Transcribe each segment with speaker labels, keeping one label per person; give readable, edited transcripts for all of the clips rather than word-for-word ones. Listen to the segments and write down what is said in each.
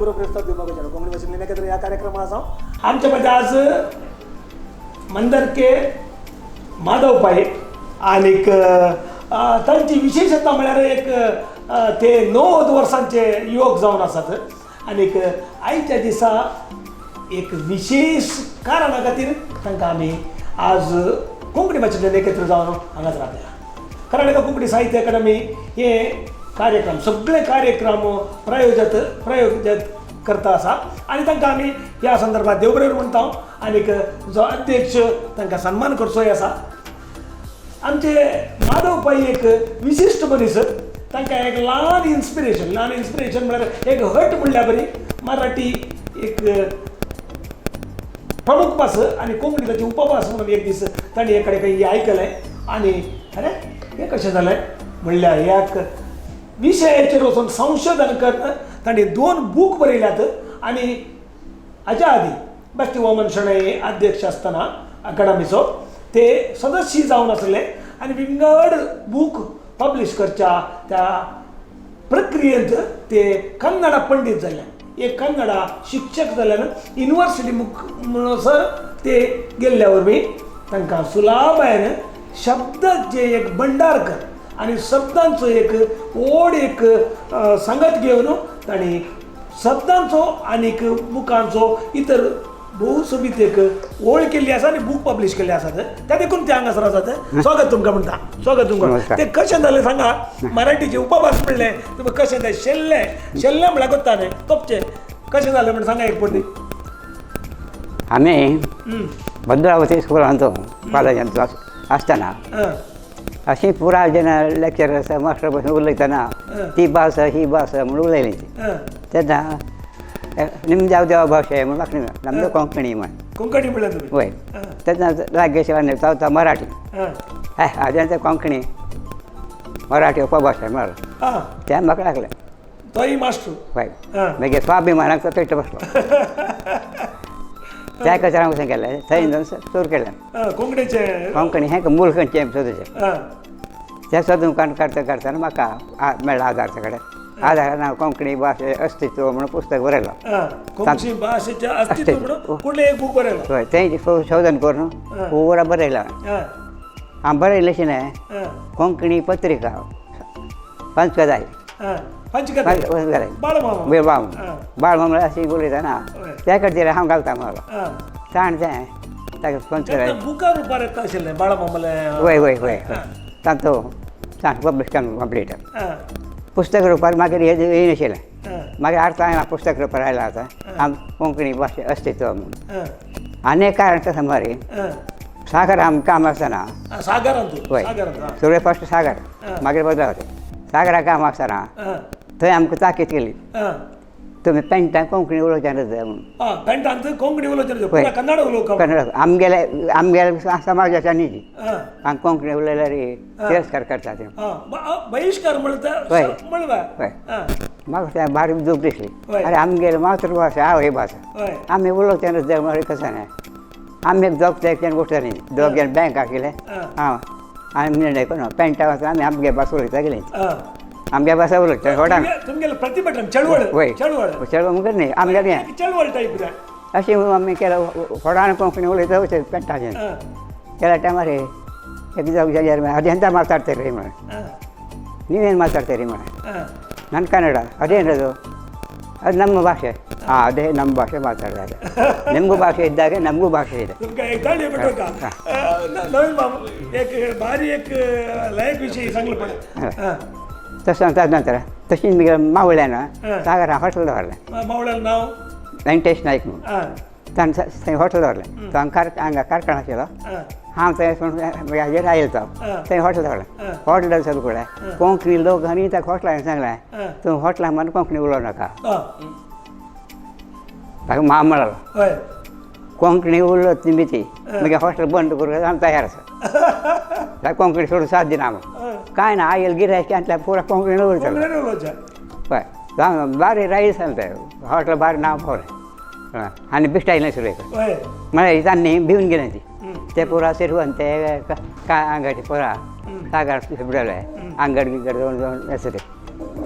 Speaker 1: बरो प्रस्ताव दिवपाक वयतालो कोंकणी भाशेंतल्यान एकत्र ह्या कार्यक्रमाक आसा आमच्या मध्ये आज मंदरके माधव पाय आनीक तांची विशेशता म्हळ्यार एक ते 90 वर्सांचे युवक जावन आसात आनीक आयच्या दिसा एक विशेष कारणा खातीर तांकां आमी आज कोंकणी भाशेंतल्यान एकत्र जावन हांगाच रावल्या कर्नाटका कोंकणी साहित्य अकादमी हे कार्यक्रम सगळे कार्यक्रम प्रायोजत करता आसा आनी तांकां आमी ह्या संदर्भात देव बरें म्हणटा आनीक जो अध्यक्ष तांकां सन्मान करचोय आसा आमचे माधव पै एक विशिश्ट मनीस तांकां एक ल्हान इन्स्पिरेशन म्हळ्यार एक हट म्हणल्या बरी मराठी एक प्रमुख भास आनी कोंकणी ताची उपभास म्हणून एक दीस तांणी हे कडेन काही आयकलें आनी अरे हें कशें जालें म्हणल्यार ह्याक विशयाचेर वचून संशोधन करता तांणी 2 बूक बरयल्यात आनी हाच्या आदी बेश्टी वोमन शणै अध्यक्ष आसतना अकादमीचो ते सदस्य जावन आसले आनी विंगड बूक पब्लीश करच्या त्या प्रक्रियेंत ते कन्नडा पंडीत जाल्ले एक कन्नडा शिक्षक जाल्यान युनिवर्सिटी म्हणसर ते गेल्ल्या वरवीं तांकां सुलाभायेन शब्द जे एक भंडार कर आनी शब्दांचो एक व्हड एक सांगत घेवन तांणी शब्दांचो आनीक बुकांचो इतर भोव सोबीत एक ओळ केल्ली आसा आनी बूक पब्लीश केल्ले आसात त्या देखून ते हांगासर आसात स्वागत तुमकां म्हणटा स्वागत तुमकां ते कशें जालें सांगा मराठीचे उपभास म्हणलें तुमकां कशें तें शेल्लें म्हळ्यार कोत्ता न्ही तोपचें कशें जालें म्हण सांगा एक पटी
Speaker 2: आमी भद्रावती स्कुलांत कॉलेजांत आसतना अशी पुरा जेन्ना लेक्चर आसा मास्टर बसून उलयतना ती भास ही भास म्हणून उलयली तेन्ना निमजाव देवा भाशा म्हण म्हाका नमचो कोंकणी म्हण
Speaker 1: कोंकणी म्हणल्यार तुमी
Speaker 2: वय तेन्ना लागीं चवता मराठी हाजें तें कोंकणी मराठी उपभाशा म्हळ्यार तें म्हाका लागलें
Speaker 1: तोय मास्टर
Speaker 2: वय मागीर स्वाभिमानाक तो पेट बसलो त्या कचरा वचून गेलें थंय जावन सुरू केलें कोंकणी हें मूल खंयचें सोदचें तें सोदून काडटना म्हाका मेळ्ळा आदारचे कडेन आदारान हांव कोंकणी भाशे अस्तित्व म्हणून पुस्तक बरयलो
Speaker 1: भाशेचें अस्तित्व म्हणून कुठलें एक बूक बरयलो
Speaker 2: हय तें शोधन करून पुरा बरयलां हांव बरयलें न्हय कोंकणी पत्रिका पंचकदाय बाळमामा अशी उलयतना त्या खातीर हांव घालता म्हाका ताण तें ताका पंचकदाय
Speaker 1: बुका रुपार येता आशिल्लें बाळमामाले
Speaker 2: वय वय वय तांतो ताण पब्लीश कंप्लीट पुस्तक रुपार मागीर हें येनाशिल्लें मागीर आतां पुस्तक रुपार आयलां आतां हांव कोंकणी भाशे अस्तित्व म्हणून आनी एक कारण कसं मरे सागर आम काम आसतना वय सगळे फस्ट सागर मागीर भद्रावती सागरा काम आसतना थंय आमकां ताकीद केली तुमी पेंटान कोंकणी उलोवचें जाय म्हणून
Speaker 1: पेंटान कोंकणी उलोवचें कन्नड उलोवप
Speaker 2: कन्नड आमगेले समाजाच्या न्ही हांगा कोंकणी उलयल्यार तिरस्कार करता ते
Speaker 1: बहिष्कार
Speaker 2: हय म्हाका तें भारी दूख दिसली अरे आमगेली मातृभाशा हांव ही भाशा आमी उलोवचें जाय म्हळ्यार कशें न्हय आमी एक दोग एकट्यान गोश्ट न्ही दोग बँकाक गेले हांव आमी निर्णय करून पेंटा वचून आमी आमगे भास उलयता गेली आमगे भाशा उलयता व्हडा
Speaker 1: प्रतिभटन चळवळ
Speaker 2: वय चळवळ म्हणून न्ही आमगे
Speaker 1: चळवळ टायप
Speaker 2: अशें आमी केलो व्हडान कोंकणी उलयता वचत पेंटाचें केल्या टायमार एक जाग जाल्यार अदेंता ಮಾತಾಡ್ತೀರಿ म्हण ನೀವೇನು ಮಾತಾಡ್ತೀರಿ म्हण ನನ್ನ ಕನ್ನಡ ಅದೇನದು ಅದು ನಮ್ಮ ಭಾಷೆ ಅದೇ ನಮ್ಮ ಭಾಷೆ ಮಾತಾಡ್ತಾರೆ ನಿಮಗೂ ಭಾಷೆ ಇದ್ದಾಗ ನಮಗೂ ಭಾಷೆ ಇದೆ तसं ताज नंतर तशी मावळ्यान सागर हॉटेल दवरलें
Speaker 1: मावळ्यान नांव
Speaker 2: वेंकटेश नायक म्हणून ताणें थंय हॉटेल दवरलें तो हांगा कारखाना आशिल्लो हांव थंय हाजेर आयलो तो थंय हॉटेल दवरलें हॉटेल दवरता फुडें कोंकणी लोक आनी ताका हॉटेलान सांगलें तूं हॉटेलाक मारून कोंकणी उलोवं नाका ताका माम म्हळालो कोंकणी उलयत निमिती मागीर हॉटेल बंद करून आमी तयार आसा कोंकणी सोडून 7 दिन हांव कांय ना आयल गिरायक आनी पुरा कोंकणी उलयता पळय बारी रायस ते हॉटेल बारी नांव पावलें आनी बिश्ट आयलें सुरू म्हळ्यार तांणी भिवन गेलें ती ते पुरा सिरवून ते आंगडी पुरा सागर बुडले आंगड गिगड जावन आसा ते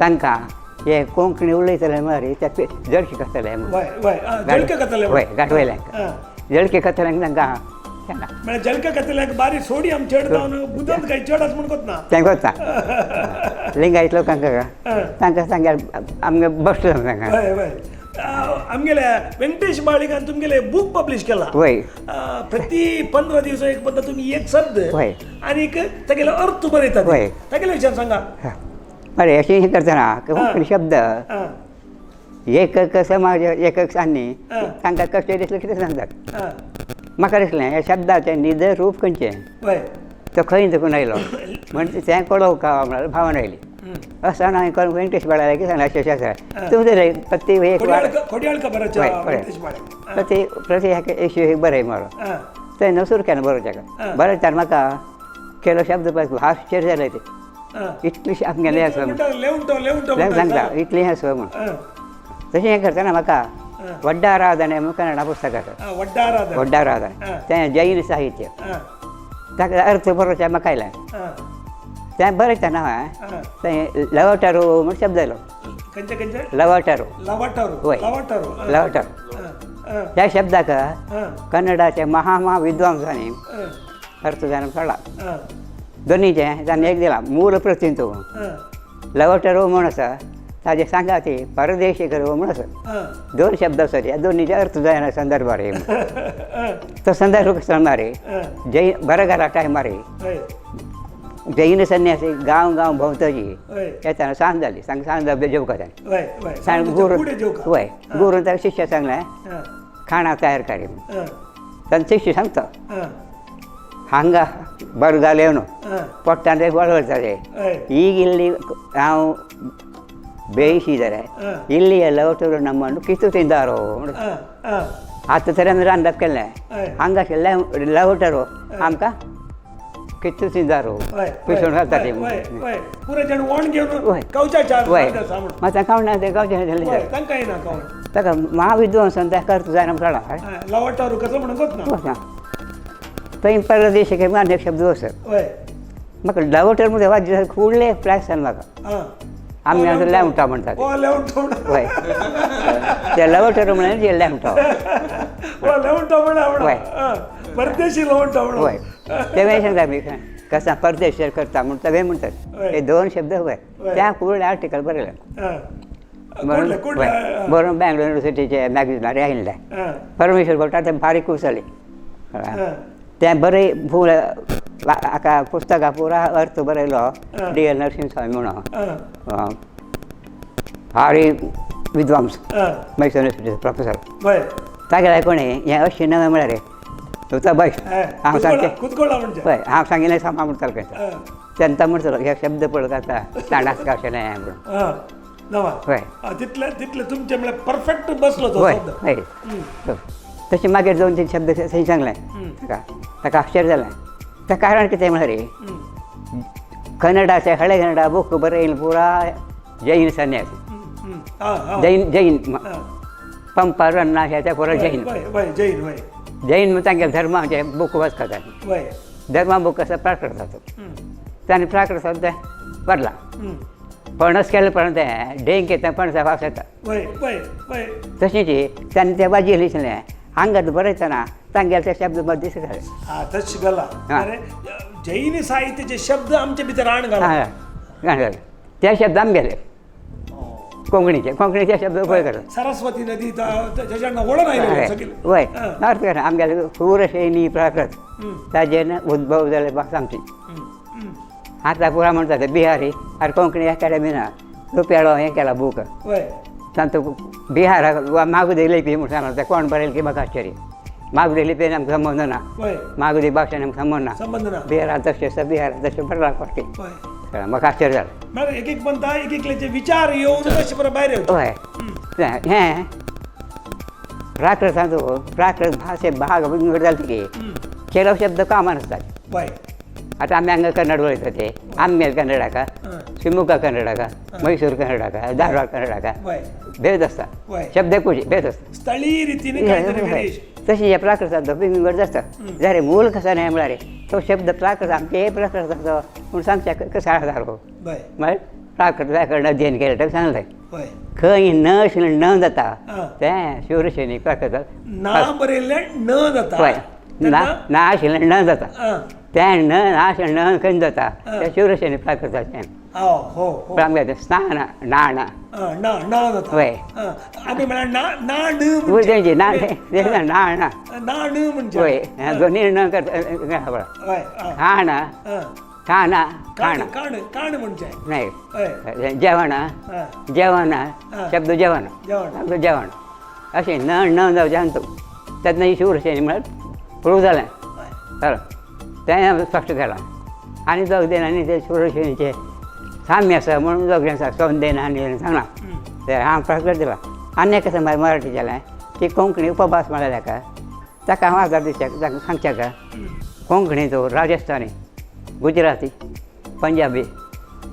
Speaker 2: तांकां हे कोंकणी उलयतले मरे त्या जळकी कतले
Speaker 1: वय वय जळके कतले
Speaker 2: वय गाठवयल्यांक जळके कतल्यांक तांकां
Speaker 1: म्हणजे जळके कतल्यांक बारी सोडी आम चेड जावन बुदोन काय चेडच म्हण कोतना
Speaker 2: तें कोत्ता लिंगायत लोकांक तांकां सांग्यार आमगे बसलो तांकां
Speaker 1: वय वय आमगेले वेंकटेश बाळिकान तुमगेले बुक पब्लिश केला
Speaker 2: वय
Speaker 1: प्रति 15 दिवस एक पद्दत तुम्ही एक शब्द
Speaker 2: वय
Speaker 1: आणि तेगेलो अर्थ बरयतात
Speaker 2: वय.
Speaker 1: तेगेले विचार सांगा
Speaker 2: अरे अशें करतना कोंकणी शब्द एक समाज एक सांनी तांकां कशें दिसलें कितें सांगतात म्हाका दिसलें ह्या शब्दाचें निजर रूप खंयचें
Speaker 1: वय
Speaker 2: तो खंय देखून आयलो म्हणजे तें कळोवका म्हणल्यार भावन आयली असं हांवें कळून वेंकटेश बाळाले की सांगला अशें आसा तुमचें रे प्रति एक
Speaker 1: खोडयाळ खबराच्या
Speaker 2: वय, वय.
Speaker 1: वेंकटेश बाळ्याक
Speaker 2: प्रति एक इश्यू एक बरय म्हारो तें नसूर केन्ना बरोवचें बरयतना म्हाका केलो शब्द पळय आश्चर्य जालें तें इतली आमगेलें आसा म्हूण सांगता इतली आसा म्हूण तशें हें करतना म्हाका वड्डा आराधने म्हूण कन्नडा पुस्तक आसा वड्डा आराधने तें जैन साहित्य ताका अर्थ बरोवचें म्हाका आयलें तें बरयतना हांवें तें लवटारू म्हूण शब्द आयलो लवटारू वय लवटारू ह्या शब्दाक कन्नडाचे विद्वांसांनी अर्थ जावन कळ्ळा दोनीचें ताणें एक दिला मूल प्रतिंतू लवटारू म्हूण आसा ताजे सांगाती परदेशी करू म्हूण आसा दोन शब्द आसात ह्या दोनीचे अर्थ जायना संदर्भार तो संदर्भ कसो मारे जैन बरगारा टायमार जैन संन्यासी गांव गांव भोंवतची येताना सांज जाली सांज जेवका सांग गुरू वय गुरून ताका शिष्य सांगलें खाणा तयार करी म्हूण ताणें शिष्य सांगता हांगा बरें जालें न्हू पोट्टान ते वळवळटाले ಈಗ ಇಲ್ಲಿ हांव ಬೇಯಿಸಿ जाल्यार ಇಲ್ಲಿ ಲವಟರು ನಮ್ಮನ್ನು ಕಿತ್ತು ತಿಂದಾರೋ आतां तरी आमी रांदप केल्लें हांगा लवटरू आमकां कितू तिंदारो पिसून घालता ते वय मात खावना ते गांवचे ताका महाविद्वांसान ताका अर्थ जायना कळ्ळा
Speaker 1: लवटारू कसो म्हणून कोतना
Speaker 2: थंय परदेशी एक शब्द वसत म्हाका लवटर मध्ये वाज फुडले प्रायस जालें म्हाका आमी आतां लेवटा म्हणटात वय ते लवटर म्हळ्यार जे लेवटा वय
Speaker 1: परदेशी लवटा
Speaker 2: वय ते सांगता आमी कसा परदेश करता म्हणून तवे म्हणटात हे दोन शब्द वय त्या फुडले आर्टिकल बरयलें बरोवन बँगलोर युनिवर्सिटीचे मॅगझिनार आयिल्लें परमेश्वर भटा तें बारीक कुसली तें बरें फूल हाका पुस्तका पुरा अर्थ बरयलो D.L. नरसिंहस्वामी म्हणून भारी विद्वांस मैसूर युनिवर्सिटीचो प्रोफेसर तागेले कोणी हें अशें नवें म्हळ्यार तुका बस हांव सांगलें हय हांव सांगिल्लें सामा म्हणटालो खंय तेन्ना म्हणटलो हे शब्द पळोवंक आतां तांडास गावचें म्हणून
Speaker 1: हय तितले तुमचे म्हळ्यार परफेक्ट बसलो तो
Speaker 2: हय हय तशें मागीर दोन तीन शब्द थंय सांगलें ताका आश्चर्य जालें तें कारण कितें म्हळ्यार कन्नडाचे हळे कन्नडा बूक बरयले पुरा जैन संन्यासी जैन पंपा रन्ना हे पुरा जैन जैन तांगे धर्माचे बूक वाचतात धर्मा बूक असो प्राकृत जाता ताणें प्राकृत तें पडला पणस केलें पण तें डेंक येता पणसा वास येता तशेंच ताणें तें वाजयलें दिसलें हांगा बरयतना तांगेले ते शब्द मध्य दिसले
Speaker 1: तशें गला जैन साहित्याचे शब्द आमचे भितर आण
Speaker 2: घाल ते शब्द आमगेले कोंकणीचे शब्द पळय करता
Speaker 1: सरस्वती नदी वळण
Speaker 2: वय अर्थ करा आमगेले पूर शैली प्राकृत ताजेर उद्भव जाले भास आमची आतां पुरा म्हणटा ते बिहारी आनी कोंकणी अकॅडमीना रुपयाळो हें केला बूक सांगता बिहाराक मागुदी लिपी म्हूण सांगला तें कोण बरयलें की म्हाका आश्चर्य मागुदी लिपीन आमकां संबंद ना मागुदी भाशेन आमकां संबंद ना बिहारांत तशें आसा बिहारांत तशें बरला पडटी म्हाका आश्चर्य जालें
Speaker 1: एक म्हणटा एकले विचार येवन अशें बरें भायर
Speaker 2: हय हें प्राकृतांचो प्राकृत भाशे भाग विंगड जाले की केलो शब्द कामान आसतात आतां आमी हांगा कन्नड उलयता ते आमगेल कन्नडाका शिमुगा कन्नडाका मैसूर कन्नडाका धारवाड कन्नडाका भेद आसता शब्द कुशी भेद आसता
Speaker 1: स्थळीय रितीन
Speaker 2: तशें हे प्राकृतांचो विंगड आसता जाल्यार मूल कसो न्हय म्हळ्यार तो शब्द प्राकृत आमचे हे प्राकृतांचो म्हूण सांगचे कसा जालो म्हळ्यार प्राकृत व्याकरण अध्ययन केलें तें सांगलें
Speaker 1: होय
Speaker 2: खंय न आशिल्लें न जाता
Speaker 1: आं.
Speaker 2: तें शिवसैनीक दाखयतात
Speaker 1: ना बरयल्लें न जाता
Speaker 2: पळय ना
Speaker 1: तेन्ना-
Speaker 2: ना आशिल्लें न जाता
Speaker 1: आं.
Speaker 2: तें न आशिल्लें न खंय जाता
Speaker 1: आं.
Speaker 2: तें शिवसैनीक दाखयतात तें
Speaker 1: हो हो हो
Speaker 2: पण आमगे स्नान नाणा
Speaker 1: ना ना जाता
Speaker 2: होय.
Speaker 1: आमी म्हळ्यार ना ना ण
Speaker 2: उलटेंची ना
Speaker 1: म्हणजे
Speaker 2: नाणा
Speaker 1: ना ण म्हणजे
Speaker 2: होय दोनी न करता
Speaker 1: होय
Speaker 2: खाणा खाणा खाणा
Speaker 1: काण काण म्हणजे
Speaker 2: नाही
Speaker 1: होय
Speaker 2: जेवणा जेवणा शब्द जेवण
Speaker 1: जेवण.
Speaker 2: शब्द जेवण अशें न जावचें तूं तेन्ना ही शिवसैनी म्हळ्यार प्रूव जालें चल तें स्पश्ट केलां आनी दोगदेन आनी ते शिवसैनीचे साम्य आसा म्हणून दोगदेन सोंदेन आनी सांगलां ते हांव प्रकट दिला आनी एक कसं मराठी जालें की कोंकणी उपभास म्हळ्यार ताका हांव आदार दिवचें ताका सांगचें का कोंकणी तो राजस्थानी गुजराती पंजाबी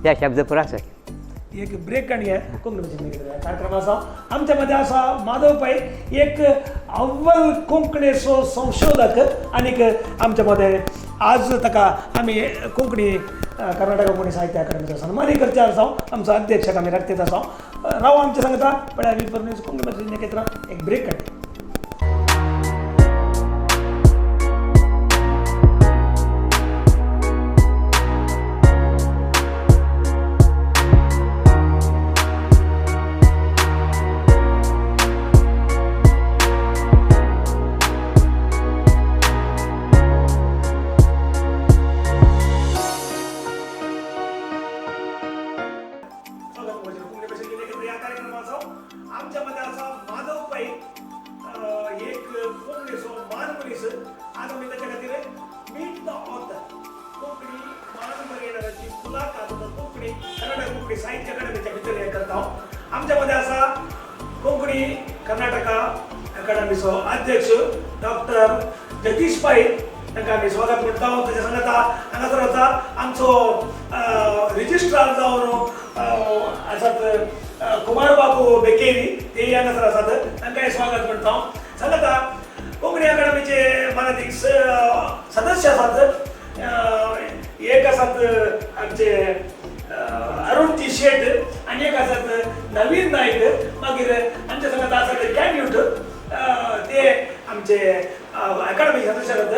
Speaker 2: त्या शब्द पुरो आसात
Speaker 1: एक ब्रेक काडया कोंकणी कार्यक्रम आसा आमच्या मध्ये आसा माधव पै एक अव्वल कोंकणीचो संशोधक आनीक आमच्या मध्ये आज ताका आमी कोंकणी कर्नाटक कोंकणी साहित्य अकादमीचो सन्मानय करचे आसा आमचो अध्यक्षाक आमी राखतीत आसा राव आमचे सांगता पण आमी परमेश कोंकणी भाशेन केत्र एक ब्रेक काडया आमच्या मध्ये असा माधव पै एक कोंकणीचो मान मनीस आज आमी त्याच्या खातीर मीट द ऑथर कोंकणी मान बरयणाऱ्याची मुलाखत कोंकणी कर्नाटक कोंकणी साहित्य अकादमीच्या भितर हे करता आमच्या मध्ये असा कोंकणी कर्नाटका अकादमीचो अध्यक्ष डॉक्टर जगदीश पै तांकां आमी स्वागत करता ताच्या सांगता हांगासर आसा आमचो रिजिस्ट्रार जावन आसात कुमार बाबू बेकेरी ते हांगासर आसात तांकांय स्वागत करता सांगता कोंकणी अकादमीचे मानाधीक सदस्य आसात एक आसात आमचे अरुणजी शेट आनी एक आसात नवीन नायक मागीर आमचे सांगता आसात कॅन्यूट ते आमचे अकादमीचे सदस्य आसात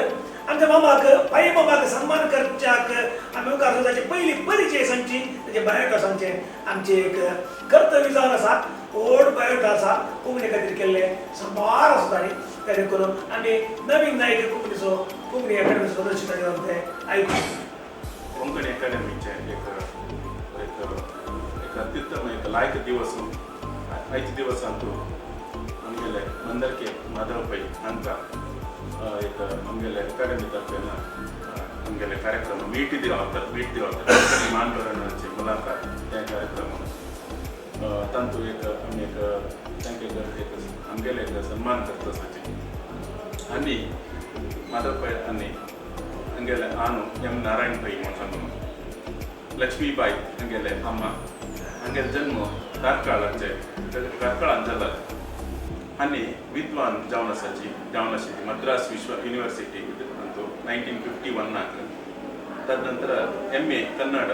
Speaker 1: आमच्या मामाक पै मामाक सन्मान करच्याक आमी मुखार ताची पयली परिचय सांगची ताचे बायोडा सांगचे आमची एक कर्तव्य जावन आसा व्हड बायोडा आसा कोंकणी खातीर केल्ले संभार आसा ताणी ताणे करून आमी नवीन नायक कोंकणीचो कोंकणी अकादमीचो सदस्य ताणे ते आयकून
Speaker 3: कोंकणी अकादमीचे एक अत्युत्तम एक लायक दिवस आयचे दिवस ಅಂತೂ आमगेले मंदरके माधव पै हांकां एक आमगेले अकादमी तर्फेन आमगेले कार्यक्रम मीट दिवप कोंकणी मान बरयणाची मुलाखत हे कार्यक्रम तांतू एक आमी एक तांकां एक आमगेले एक सन्मान करता आसाचे आनी माधव पै आनी आमगेले आनू एम नारायण पै म्हणून सांगून लक्ष्मीबाई आमगेले अम्मा आमगेले जन्म कारकाळान जाला आनी विद्वान जावन आशिल्ली मद्रास विश्व युनिवर्सिटी 1951 तदनंतर MA कन्नड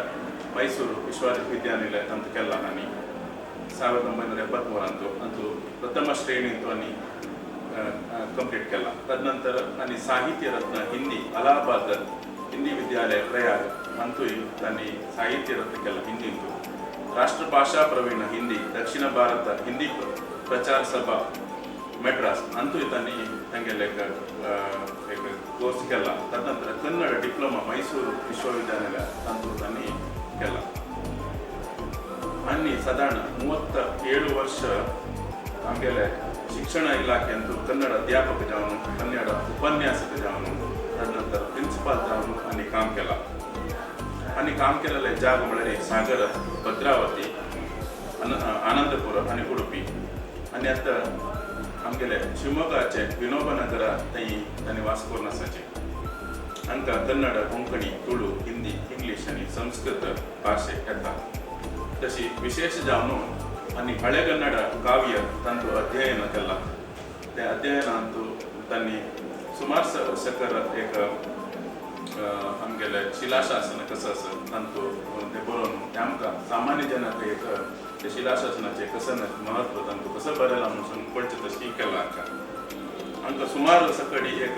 Speaker 3: मैसूर विश्वविद्यानिलय अंत केला आनी 1973 अंतू प्रथम श्रेणींतू आनी कंप्लीट केला तदनंतर आनी साहित्य रत्न हिंदी अलाहाबाद हिंदी विद्यालय प्रयाग अंतूय तांणी साहित्य रत्न केला हिंदींतू राष्ट्रभाषा प्रवीण हिंदी दक्षिण भारत हिंदी प्रचार सभा मद्रास अंतूय तांणी तांगेले एक कोर्स केला तदनंतर कन्नड डिप्लोमा मैसूर विश्वविद्यानिलय अंतू तांणी केला आनी साधारण 37 वर्ष आमगेले शिक्षण इलाख्यांतू कन्नड अध्यापक जावन कन्नड उपन्यासक जावन तदनंतर प्रिन्सिपाल जावन आनी काम केला आनी काम केलेले जाग म्हळ्यार सागर भद्रावती आनंदपूर आनी उडुपी आनी आतां आमगेले शिवमोगाचे विनोबनगरा तांणी वास करून आसाचे हांकां कन्नड कोंकणी तुळू हिंदी इंग्लीश आनी संस्कृत भाशे येता तशी विशेष जावन आनी हळे कन्नड काव्य तांतू अध्ययन केला त्या अध्ययनांतू तांणी सुमार सकल एक आमगेले शिलाशासन कसं असं तांतू ते बरोवन आमकां सामान्य जनाक एक ते शिलाशासनाचे कसं महत्व तांतू कसं बरयलां म्हणून पडचें तशी केलां आमकां सुमार सकडी एक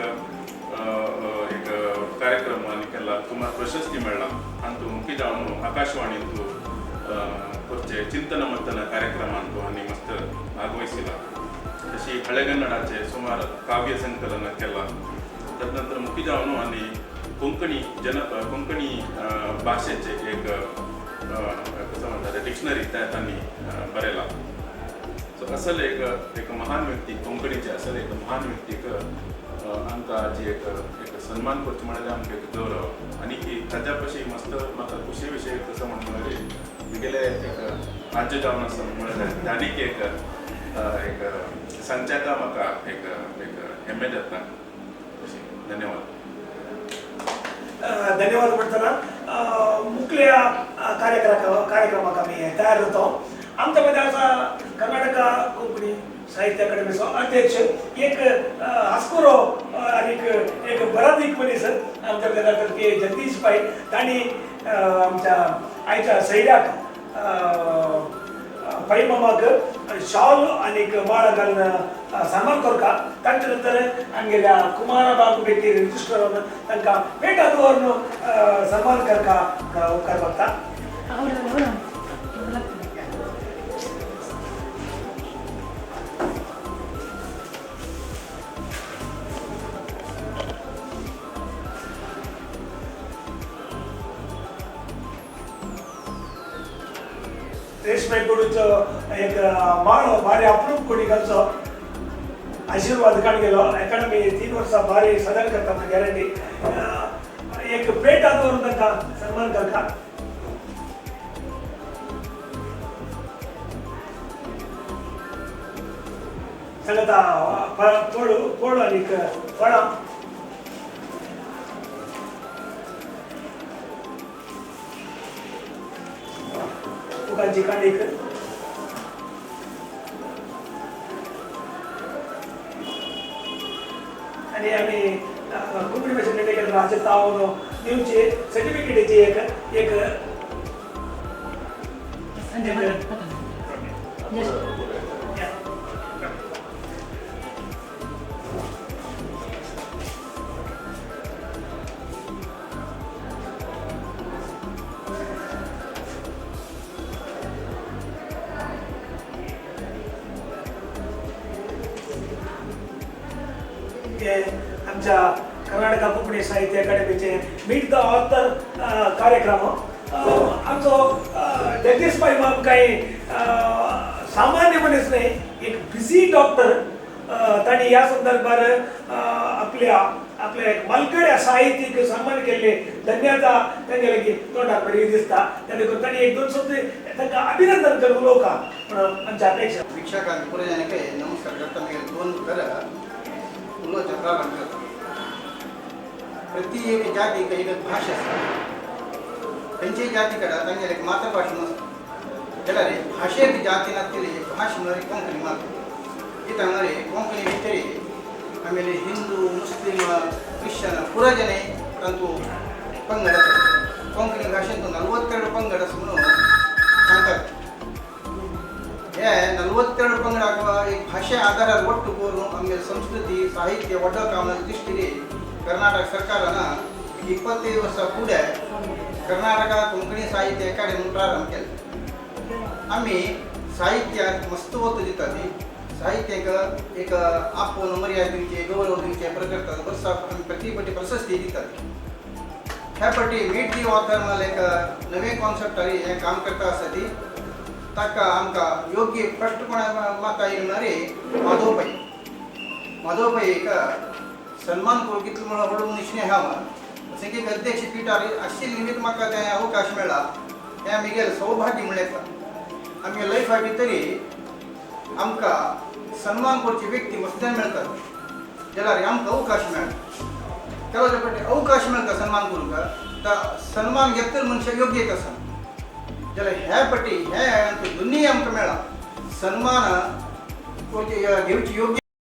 Speaker 3: कार्यक्रम केला सुमार प्रशस्ती मेळ्ळा तांतू मुख्य जावन आकाशवाणींतू करचे चिंतन मंथन कार्यक्रमांतू आनी मस्त भागवयसिला तशी हळेगन्नडाचे सुमार काव्य संकलन केला तदनंतर मुख्य जावन आनी कोंकणी भाशेचे एक कसं म्हणतात डिक्शनरी त्यांनी बरयला सो असल एक महान व्यक्ती कोंकणीचे असल एक महान व्यक्तीक आमकां जी एक सन्मान करचें म्हळ्यार आमकां एक गौरव आनी की ताच्या पशी मस्त म्हाका खुशी विशय कसं म्हणटा मुगेले एक राज्य जावन आसा म्हळ्यार आनीक एक सांगच्याका म्हाका एक हेम्मे जाता धन्यवाद.
Speaker 1: धन्यवाद म्हणताना मुखल्या कार्यक्रमाक आम्ही तयार जातो. आमच्यामध्ये असा कर्नाटक कोंकणी साहित्य अकादमीचो अध्यक्ष एक हास्कोरो आणि एक बराधीक मनीस आमच्या भितर जगदीश भाई तांणी आमच्या आयच्या सैराक पैमामाक शॉल आणि माळ घालून सन्मान करता. तांचे नंतर आमगेल्या कुमारबाबू बेटी रजिस्टर तांकां पेटा दवरून सन्मान करता उपकार करता. रेशमे कोडूचो एक माळ भारी अप्रूप कोणीकांचो आशीर्वाद काण गेलो अकादमी 3 वर्सां भारी सदन करता गॅरंटी एक पेटा दवरून तांकां सन्मान करता. सांगता पोळ आनी फळां उगांची कांडीक आणि आम्ही कोंकणी भाशेन केलें हाचे तावन दिवचे सर्टिफिकेटीची एक आमच्या कर्नाटक कोंकणी साहित्य अकादमीचे मीट द ऑथर कार्यक्रम आमचो जगदीश भाई माम काही सामान्य मनीस नाही एक बिझी डॉक्टर तांणी ह्या संदर्भात आपल्या मलकड्या साहित्यिक सन्मान केले धन्यता तांगेले की तोंडार बरी दिसता त्याने तांणी एक दोन शब्द तांकां अभिनंदन करून उलोवका म्हणून आमची अपेक्षा.
Speaker 4: वीक्षकांक पुरे जाणांक नमस्कार करता. मागीर दोन उलोवचें प्रारंभ करता. प्रति एक जातीक एक भाशा आसता. खंयचेय जाती कडेन तांगेली एक मातृभाशा नासता जाल्यार भाशेक जाती नासतली भाशा म्हळ्यार कोंकणी मात. ती हांगारे कोंकणी भितर आमगेले हिंदू मुस्लीम क्रिश्चन पुरो जने परंतु पंगड आसात. कोंकणी भाशेंतून 42 पंगड आसा म्हणून सांगतात. हे 42 पंगडाक एक भाशे आधारार ಒಟ್ಟು करून आमगे संस्कृती साहित्य व्हडलो कामाच्या दृश्टीन कर्नाटक सरकारान 25 वर्सां फुडें कर्नाटका कोंकणी साहित्य अकादमी प्रारंभ केलो. आमी साहित्याक मस्त वत दितात. साहित्याक एक आपोवन मर्यादा दिवचे गौरव दिवचे प्रकारतात. वर्साक आमी प्रति फावटी प्रशस्ती दितात. ह्या फावटी मीट दी ऑथर नाल एक नवे कॉन्सेप्टार हें काम करता आसा ती ताका आमकां योग्य स्पश्टपणे म्हाका येणारे माधवभाई हेका सन्मान करूं कितलो म्हणून व्हडलो निश्चय हा संघीक अध्यक्ष पिठार आशिल्ले निमित्त म्हाका तें अवकाश मेळ्ळा. हें आमगेलें सौभाग्य म्हणलें येता. आमगे लायफा भितरी आमकां सन्मान करचे व्यक्ती वसल्यान मेळटात जाल्यार आमकां अवकाश मेळटा. केलो फावटी अवकाश मेळटा सन्मान करूंक सन्मान घेतलेलो मनशाक योग्य एक आसा जाल्यार ह्या फावटी हे दोनूय आमकां मेळ्ळा. सन्मान घेवची योग्य